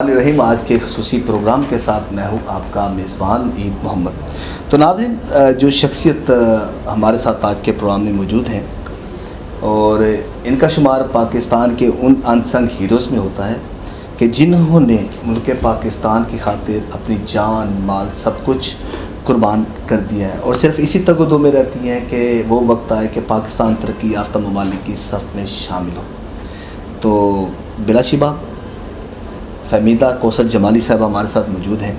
رحیم آج کے خصوصی پروگرام کے ساتھ میں ہوں آپ کا میزبان عید محمد۔ تو ناظرین، جو شخصیت ہمارے ساتھ آج کے پروگرام میں موجود ہیں اور ان کا شمار پاکستان کے ان انسنگ ہیروز میں ہوتا ہے کہ جنہوں نے ملک پاکستان کی خاطر اپنی جان مال سب کچھ قربان کر دیا ہے، اور صرف اسی تگدو میں رہتی ہیں کہ وہ وقت آئے کہ پاکستان ترقی یافتہ ممالک کی صف میں شامل ہو۔ تو بلا شبہ فہمیدہ کوثر جمالی صاحب ہمارے ساتھ موجود ہیں،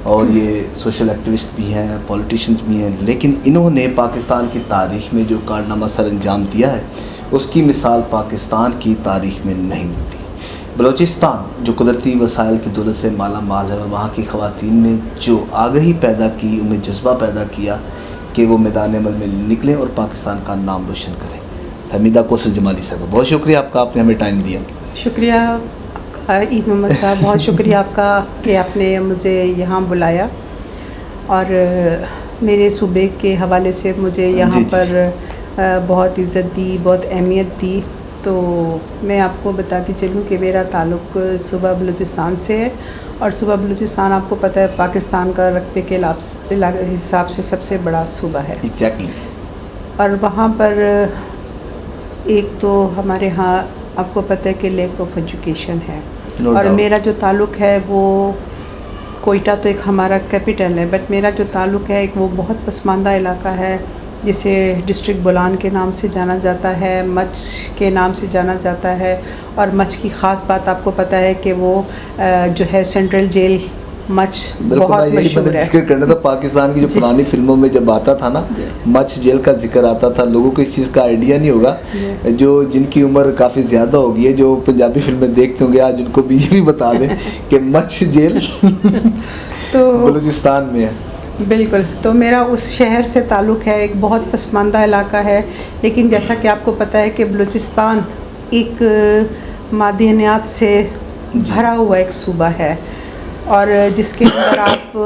اور یہ سوشل ایکٹیوسٹ بھی ہیں، پولیٹیشینز بھی ہیں، لیکن انہوں نے پاکستان کی تاریخ میں جو کارنامہ سر انجام دیا ہے اس کی مثال پاکستان کی تاریخ میں نہیں ملتی۔ بلوچستان جو قدرتی وسائل کی دولت سے مالا مال ہے، اور وہاں کی خواتین نے جو آگہی پیدا کی، انہیں جذبہ پیدا کیا کہ وہ میدان عمل میں نکلیں اور پاکستان کا نام روشن کریں۔ فہمیدہ کوثر جمالی صاحب، بہت شکریہ آپ کا، آپ نے ہمیں ٹائم دیا۔ شکریہ عید محمد صاحب، بہت شکریہ آپ کا کہ آپ نے مجھے یہاں بلایا اور میرے صوبے کے حوالے سے مجھے یہاں پر بہت عزت دی، بہت اہمیت دی۔ تو میں آپ کو بتاتی چلوں کہ میرا تعلق صوبہ بلوچستان سے ہے، اور صوبہ بلوچستان آپ کو پتہ ہے پاکستان کا رقبے کے حساب سے سب سے بڑا صوبہ ہے۔ ایگزیکٹلی۔ اور وہاں پر ایک تو ہمارے ہاں آپ کو پتہ ہے کہ لیک آف ایجوکیشن ہے، اور میرا جو تعلق ہے وہ کوئٹہ تو ایک ہمارا کیپٹل ہے، بٹ میرا جو تعلق ہے ایک وہ بہت پسماندہ علاقہ ہے جسے ڈسٹرکٹ بولان کے نام سے جانا جاتا ہے، مچھ کے نام سے جانا جاتا ہے۔ اور مچھ کی خاص بات آپ کو پتہ ہے کہ وہ جو ہے سینٹرل جیل مچھ بہت مشہور ہے۔ ذکر کرنا تھا پاکستان کی جو پرانی فلموں میں جب آتا تھا نا مچھ جیل کا ذکر آتا تھا، لوگوں کو اس چیز کا آئیڈیا نہیں ہوگا، جو جن کی عمر کافی زیادہ ہو گئی ہے، جو پنجابی فلمیں دیکھتے ہوں گے، آج ان کو بھی بتا دیں کہ مچھ جیل تو بلوچستان میں ہے۔ بالکل، تو میرا اس شہر سے تعلق ہے، ایک بہت پسماندہ علاقہ ہے، لیکن جیسا کہ آپ کو پتہ ہے کہ بلوچستان ایک معدنیات سے بھرا ہوا ایک صوبہ ہے، اور جس کے اندر آپ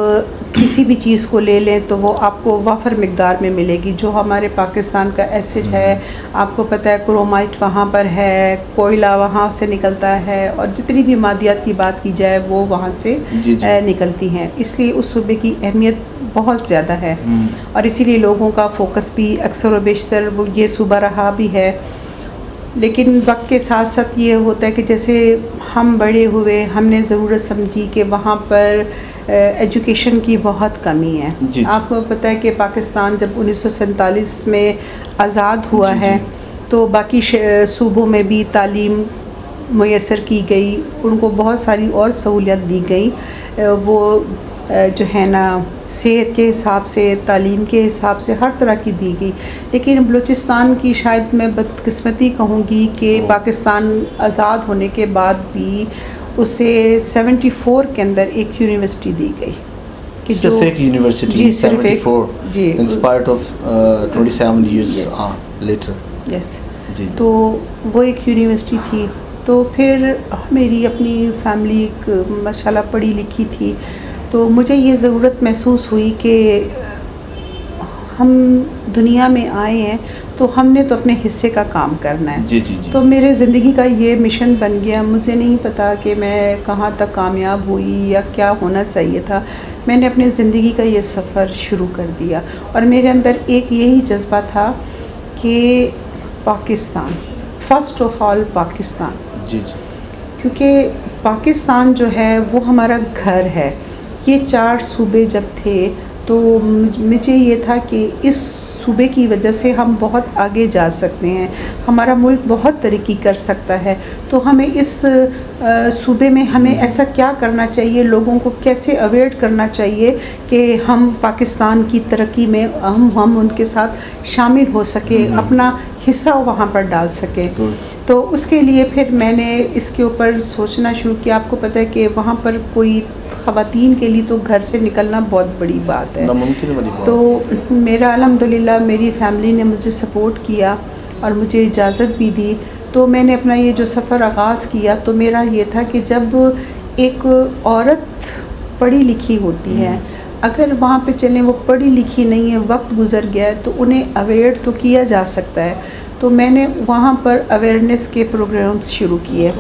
کسی بھی چیز کو لے لیں تو وہ آپ کو وافر مقدار میں ملے گی۔ جو ہمارے پاکستان کا ایسڈ ہے، آپ کو پتہ ہے کرومائٹ وہاں پر ہے، کوئلہ وہاں سے نکلتا ہے، اور جتنی بھی مادیات کی بات کی جائے وہ وہاں سے نکلتی ہیں، اس لیے اس صوبے کی اہمیت بہت زیادہ ہے، اور اسی لیے لوگوں کا فوکس بھی اکثر و بیشتر وہ یہ صوبہ رہا بھی ہے۔ لیکن وقت کے ساتھ ساتھ یہ ہوتا ہے کہ جیسے ہم بڑے ہوئے، ہم نے ضرورت سمجھی کہ وہاں پر ایجوکیشن کی بہت کمی ہے۔ آپ کو پتہ ہے کہ پاکستان جب 1947 میں آزاد ہوا ہے تو باقی صوبوں میں بھی تعلیم میسر کی گئی، ان کو بہت ساری اور سہولیات دی گئی، وہ جو ہے نا صحت کے حساب سے، تعلیم کے حساب سے ہر طرح کی دی گئی۔ لیکن بلوچستان کی شاید میں بدقسمتی کہوں گی کہ پاکستان آزاد ہونے کے بعد بھی اسے 74 کے اندر ایک یونیورسٹی دی گئی، صرف ایک university, 74 in spite of 27 years later۔ یس، تو وہ ایک یونیورسٹی تھی۔ تو پھر میری اپنی فیملی ایک ماشاءاللہ پڑھی لکھی تھی، تو مجھے یہ ضرورت محسوس ہوئی کہ ہم دنیا میں آئے ہیں تو ہم نے تو اپنے حصے کا کام کرنا ہے۔ تو میرے زندگی کا یہ مشن بن گیا۔ مجھے نہیں پتا کہ میں کہاں تک کامیاب ہوئی یا کیا ہونا چاہیے تھا، میں نے اپنے زندگی کا یہ سفر شروع کر دیا، اور میرے اندر ایک یہی جذبہ تھا کہ Pakistan, first of all Pakistan, کیونکہ پاکستان جو ہے وہ ہمارا گھر ہے۔ یہ 4 صوبے جب تھے تو مجھے یہ تھا کہ اس صوبے کی وجہ سے ہم بہت آگے جا سکتے ہیں، ہمارا ملک بہت ترقی کر سکتا ہے، تو ہمیں اس صوبے میں ہمیں ایسا کیا کرنا چاہیے، لوگوں کو کیسے اویئر کرنا چاہیے کہ ہم پاکستان کی ترقی میں ہم ان کے ساتھ شامل ہو سکیں، اپنا حصہ وہاں پر ڈال سکیں۔ تو اس کے لیے پھر میں نے اس کے اوپر سوچنا شروع کیا۔ آپ کو پتہ ہے کہ وہاں پر کوئی خواتین کے لیے تو گھر سے نکلنا بہت بڑی بات ہے، تو میرا الحمدللہ میری فیملی نے مجھے سپورٹ کیا اور مجھے اجازت بھی دی۔ تو میں نے اپنا یہ جو سفر آغاز کیا تو میرا یہ تھا کہ جب ایک عورت پڑھی لکھی ہوتی ہے، اگر وہاں پہ چلیں وہ پڑھی لکھی نہیں ہے، وقت گزر گیا ہے، تو انہیں اویئر تو کیا جا سکتا ہے۔ تو میں نے وہاں پر اویئرنیس کے پروگرامز شروع کیے،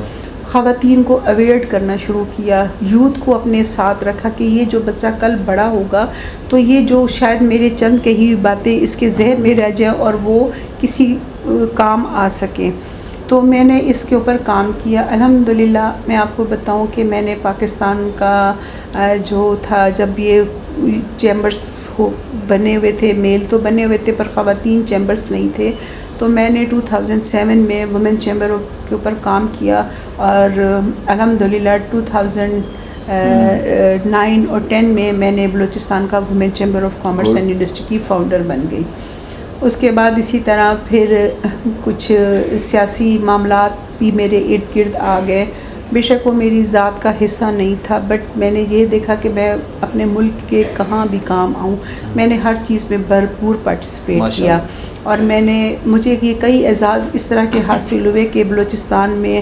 خواتین کو اویئر کرنا شروع کیا، یوتھ کو اپنے ساتھ رکھا کہ یہ جو بچہ کل بڑا ہوگا تو یہ جو شاید میرے چند کہی ہوئی باتیں اس کے ذہن میں رہ جائیں اور وہ کسی کام آ سکیں. تو میں نے اس کے اوپر کام کیا. الحمدللہ میں آپ کو بتاؤں کہ میں نے پاکستان کا جو تھا، جب یہ چیمبرز بنے ہوئے تھے، میل تو بنے ہوئے تھے پر خواتین چیمبرز نہیں تھے، تو میں نے 2007 میں وومن چیمبر کے اوپر کام کیا اور الحمدللہ 2009 اور 10 میں نے بلوچستان کا women chamber of commerce and industry کی فاؤنڈر بن گئی. اس کے بعد اسی طرح پھر کچھ سیاسی معاملات بھی میرے ارد گرد آ گئے. بے شک وہ میری ذات کا حصہ نہیں تھا، بٹ میں نے یہ دیکھا کہ میں اپنے ملک کے کہاں بھی کام آؤں. میں نے ہر چیز میں بھرپور پارٹیسپیٹ کیا اور مجھے یہ کئی اعزاز اس طرح کے حاصل ہوئے کہ بلوچستان میں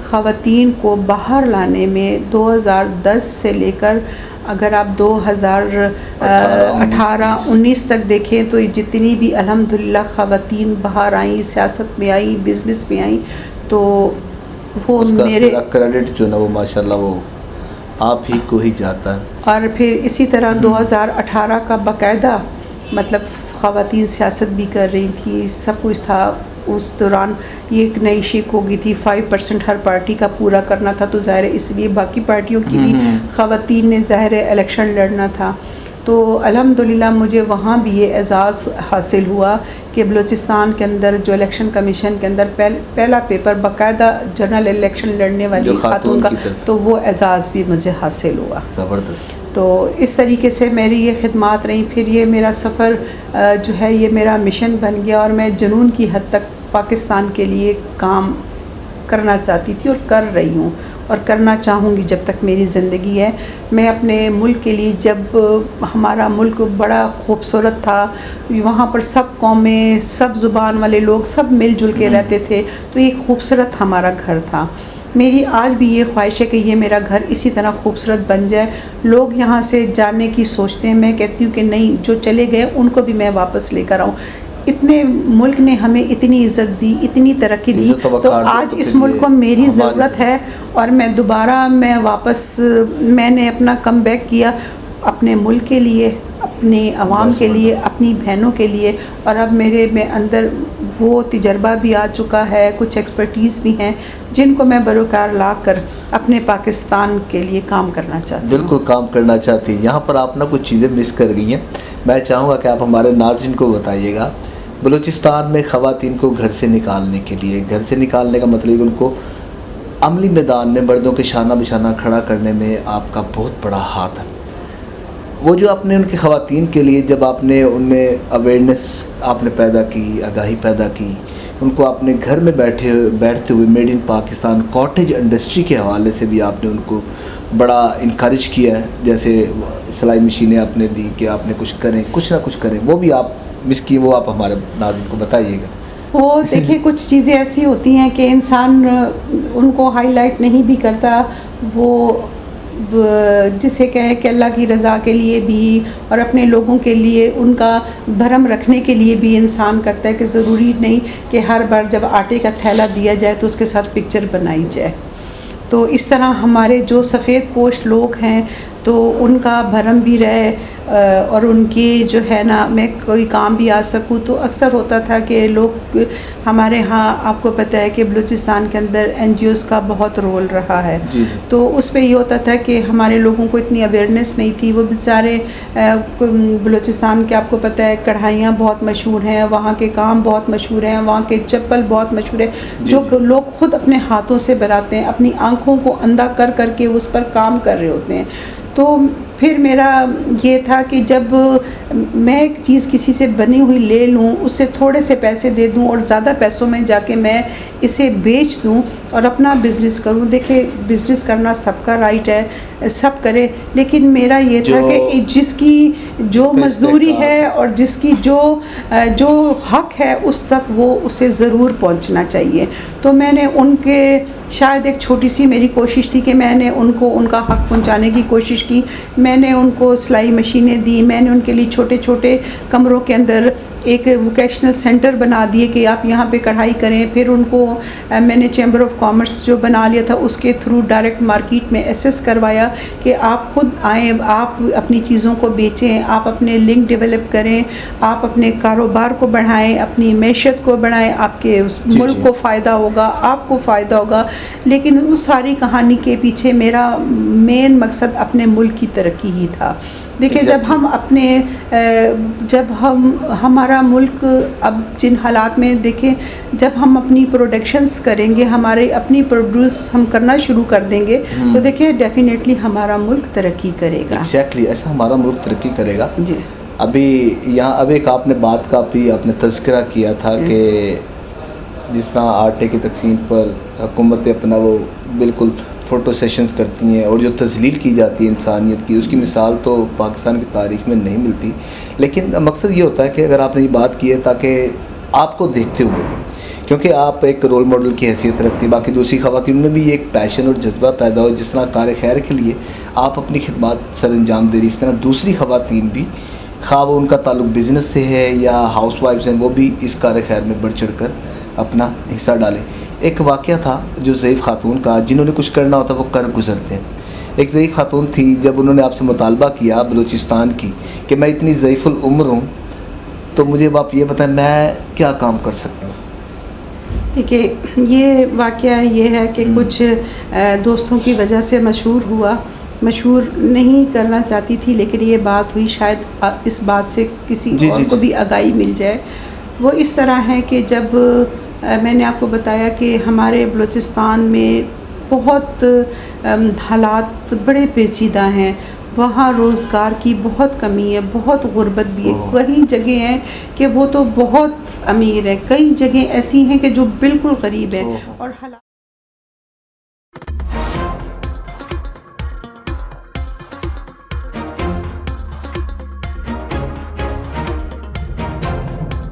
خواتین کو باہر لانے میں 2010 سے لے کر اگر آپ 2018-19 تک دیکھیں تو جتنی بھی الحمدللہ خواتین باہر آئیں، سیاست میں آئیں، بزنس میں آئیں، تو وہ میرے کریڈٹ جو نا وہ ماشاءاللہ وہ آپ ہی کو ہی جاتا ہے. اور پھر اسی طرح 2018 کا باقاعدہ مطلب خواتین سیاست بھی کر رہی تھی، سب کچھ تھا. اس دوران یہ ایک نئی شک ہو گئی تھی 5% ہر پارٹی کا پورا کرنا تھا، تو ظاہر ہے اس لیے باقی پارٹیوں کی بھی خواتین نے ظاہر الیکشن لڑنا تھا. تو الحمدللہ مجھے وہاں بھی یہ اعزاز حاصل ہوا کہ بلوچستان کے اندر جو الیکشن کمیشن کے اندر پہلا پیپر باقاعدہ جنرل الیکشن لڑنے والی خاتون کا، تو وہ اعزاز بھی مجھے حاصل ہوا. زبردست. تو اس طریقے سے میری یہ خدمات رہیں. پھر یہ میرا سفر جو ہے یہ میرا مشن بن گیا اور میں جنون کی حد تک پاکستان کے لیے کام کرنا چاہتی تھی اور کر رہی ہوں اور کرنا چاہوں گی جب تک میری زندگی ہے. میں اپنے ملک کے لیے، جب ہمارا ملک بڑا خوبصورت تھا، وہاں پر سب قومیں، سب زبان والے لوگ سب مل جل کے رہتے تھے، تو ایک خوبصورت ہمارا گھر تھا. میری آج بھی یہ خواہش ہے کہ یہ میرا گھر اسی طرح خوبصورت بن جائے. لوگ یہاں سے جانے کی سوچتے ہیں، میں کہتی ہوں کہ نہیں، جو چلے گئے ان کو بھی میں واپس لے کر آؤں. اتنے ملک نے ہمیں اتنی عزت دی، اتنی ترقی دی، تو آج اس ملک کو میری ضرورت ہے اور میں دوبارہ واپس میں نے اپنا کم بیک کیا اپنے ملک کے لیے، اپنے عوام کے لیے، اپنی بہنوں کے لیے. اور اب میں اندر وہ تجربہ بھی آ چکا ہے، کچھ ایکسپرٹیز بھی ہیں جن کو میں بروکار لا کر اپنے پاکستان کے لیے کام کرنا چاہتی ہوں. بالکل کام کرنا چاہتی ہیں. یہاں پر آپ نے کچھ چیزیں مس کر گئی ہیں. میں چاہوں گا کہ آپ ہمارے ناظرین کو بتائیے گا، بلوچستان میں خواتین کو گھر سے نکالنے کے لیے، گھر سے نکالنے کا مطلب ان کو عملی میدان میں مردوں کے شانہ بشانہ کھڑا کرنے میں آپ کا بہت بڑا ہاتھ ہے. وہ جو آپ نے ان کی خواتین کے لیے جب آپ نے ان میں اویئرنیس آپ نے پیدا کی، آگاہی پیدا کی، ان کو آپ نے گھر میں بیٹھتے ہوئے made in Pakistan cottage industry کے حوالے سے بھی آپ نے ان کو بڑا انکریج کیا ہے. جیسے سلائی مشینیں آپ نے دی کہ آپ نے کچھ کریں، کچھ نہ کچھ کریں، وہ بھی آپ مس کی، وہ آپ ہمارے ناظرین کو بتائیے گا. وہ دیکھیں کچھ چیزیں ایسی ہوتی ہیں کہ انسان ان کو ہائی لائٹ نہیں بھی کرتا. وہ جسے کہیں کہ اللہ کی رضا کے لیے بھی اور اپنے لوگوں کے لیے ان کا بھرم رکھنے کے لیے بھی انسان کرتا ہے کہ ضروری نہیں کہ ہر بار جب آٹے کا تھیلا دیا جائے تو اس کے ساتھ پکچر بنائی جائے. تو اس طرح ہمارے جو سفید پوش لوگ ہیں تو ان کا بھرم بھی رہے اور ان کی جو ہے نا میں کوئی کام بھی آ سکوں. تو اکثر ہوتا تھا کہ لوگ ہمارے ہاں آپ کو پتہ ہے کہ بلوچستان کے اندر NGOs کا بہت رول رہا ہے. تو اس پہ یہ ہوتا تھا کہ ہمارے لوگوں کو اتنی اویئرنیس نہیں تھی. وہ بیچارے بلوچستان کے آپ کو پتہ ہے کڑھائیاں بہت مشہور ہیں، وہاں کے کام بہت مشہور ہیں، وہاں کے چپل بہت مشہور ہے جو لوگ خود اپنے ہاتھوں سے بناتے ہیں، اپنی آنکھوں کو اندھا کر کر کے اس پر کام کر رہے ہوتے ہیں. تو پھر میرا یہ تھا کہ جب میں ایک چیز کسی سے بنی ہوئی لے لوں، اسے تھوڑے سے پیسے دے دوں اور زیادہ پیسوں میں جا کے میں اسے بیچ دوں اور اپنا بزنس کروں. دیکھیں بزنس کرنا سب کا رائٹ ہے، سب کرے، لیکن میرا یہ تھا کہ جس کی جو مزدوری ہے اور جس کی جو حق ہے اس تک وہ اسے ضرور پہنچنا چاہیے. تو میں نے ان کے شاید ایک چھوٹی سی میری کوشش تھی کہ میں نے ان کو ان کا حق پہنچانے کی کوشش کی. میں نے ان کو سلائی مشینیں دی، میں نے ان کے لیے چھوٹے چھوٹے کمروں کے اندر ایک ووکیشنل سینٹر بنا دیے کہ آپ یہاں پہ کڑھائی کریں. پھر ان کو میں نے چیمبر آف کامرس جو بنا لیا تھا اس کے تھرو ڈائریکٹ مارکیٹ میں ایسیس کروایا کہ آپ خود آئیں, آپ اپنی چیزوں کو بیچیں, آپ اپنے لنک ڈیولپ کریں, آپ اپنے کاروبار کو بڑھائیں, اپنی معیشت کو بڑھائیں, آپ کے ملک کو فائدہ ہوگا, آپ کو فائدہ ہوگا. لیکن اس ساری کہانی کے پیچھے میرا مین مقصد اپنے ملک کی ترقی ہی تھا. دیکھیں جب ہمارا ملک اب جن حالات میں دیکھیں, جب ہم اپنی پروڈکشنز کریں گے, ہمارے اپنی پروڈیوس ہم کرنا شروع کر دیں گے تو دیکھیں ڈیفینیٹلی ہمارا ملک ترقی کرے گا. ایگزیکٹلی ایسا ہمارا ملک ترقی کرے گا. جی ابھی یہاں اب ایک آپ نے بات کا بھی آپ نے تذکرہ کیا تھا کہ جس طرح آٹے کی تقسیم پر حکومتیں اپنا وہ بالکل فوٹو سیشنز کرتی ہیں اور جو تذلیل کی جاتی ہے انسانیت کی, اس کی مثال تو پاکستان کی تاریخ میں نہیں ملتی. لیکن مقصد یہ ہوتا ہے کہ اگر آپ نے یہ بات کی ہے تاکہ آپ کو دیکھتے ہوئے, کیونکہ آپ ایک رول ماڈل کی حیثیت رکھتی, باقی دوسری خواتین میں بھی یہ ایک پیشن اور جذبہ پیدا ہو, جس طرح کار خیر کے لیے آپ اپنی خدمات سر انجام دے رہی, اس طرح دوسری خواتین بھی, خواہ وہ ان کا تعلق بزنس سے ہے یا ہاؤس وائفز ہیں, وہ بھی اس کار خیر میں بڑھ چڑھ کر اپنا حصہ ڈالیں. ایک واقعہ تھا جو ضعیف خاتون کا, جنہوں نے کچھ کرنا ہوتا وہ کر گزرتے ہیں. ایک ضعیف خاتون تھی, جب انہوں نے آپ سے مطالبہ کیا بلوچستان کی کہ میں اتنی ضعیف العمر ہوں تو مجھے آپ یہ بتائیں میں کیا کام کر سکتی ہوں. دیکھیے یہ واقعہ یہ ہے کہ کچھ دوستوں کی وجہ سے مشہور نہیں کرنا چاہتی تھی, لیکن یہ بات ہوئی, شاید اس بات سے کسی اور کو بھی آگاہی مل جائے. وہ اس طرح ہے کہ جب میں نے آپ کو بتایا کہ ہمارے بلوچستان میں بہت حالات بڑے پیچیدہ ہیں, وہاں روزگار کی بہت کمی ہے, بہت غربت بھی ہے. کئی جگہ ہیں کہ وہ تو بہت امیر ہے, کئی جگہ ایسی ہیں کہ جو بالکل غریب ہیں, اور حالات